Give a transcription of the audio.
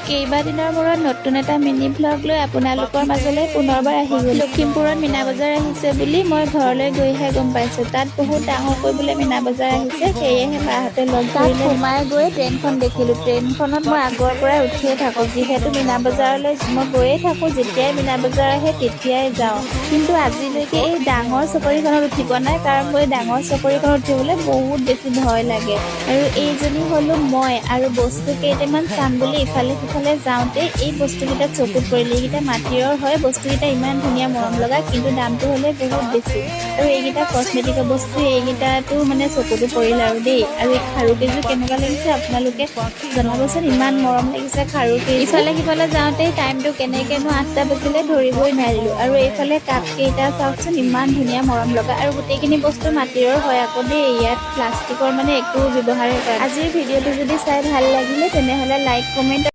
কেইবাদিনৰ মূৰত নতুন এটা মিনি ব্লগ লৈ আপোনালোকৰ মাজলৈ পুনৰবাৰ আহি গ'ল। লখিমপুৰত মীনা বজাৰ আহিছে বুলি মই ঘৰলৈ গৈহে গম পাইছোঁ। তাত বহুত ডাঙৰকৈ বোলে মীনা বজাৰ আহিছে, সেয়েহে মাহঁতে লগ ধৰিলে। সোমাই গৈ ট্ৰেইনখন দেখিলোঁ। ট্ৰেইনখনত মই আগৰ পৰাই উঠিয়ে থাকোঁ, যিহেতু মীনা বজাৰলৈ মই গৈয়ে থাকোঁ। যেতিয়াই মীনা বজাৰ আহে তেতিয়াই যাওঁ, কিন্তু আজিলৈকে এই ডাঙৰ চকৰিখনত উঠি পোৱা নাই, কাৰণ মই ডাঙৰ চকৰিখনত উঠিবলৈ বহুত বেছি ভয় লাগে। আৰু এইজনী হ'লো মই, আৰু বস্তু কেইটামান চাম বুলি ইফালে সিফালে যাওঁতে এই বস্তুকেইটা চকুত পৰিলে। এইকেইটা মাটিৰৰ হয়, বস্তুকেইটা ইমান ধুনীয়া মৰম লগা, কিন্তু দামটো হ'লে বহুত বেছি। আৰু এইকেইটা কচমেটিকৰ বস্তু, এইকেইটাতো মানে চকুতো পৰিল আৰু দেই। আৰু এই খাৰু কেইযোৰ কেনেকুৱা লাগিছে আপোনালোকে জনাবচোন, ইমান মৰম লাগিছে খাৰু কেইযোৰ। ইফালে সিফালে যাওঁতেই টাইমটো কেনেকৈনো 8টা বাজিলে ধৰিবই নোৱাৰিলোঁ। আৰু এইফালে কাপ কেইটা চাওকচোন, ইমান ধুনীয়া মৰম লগা, আৰু গোটেইখিনি বস্তু মাটিৰৰ হয় আকৌ দেই। ইয়াত প্লাষ্টিকৰ মানে একো ব্যৱহাৰেই কৰা। আজিৰ ভিডিঅ'টো যদি চাই ভাল লাগিলে তেনেহ'লে লাইক, কমেণ্ট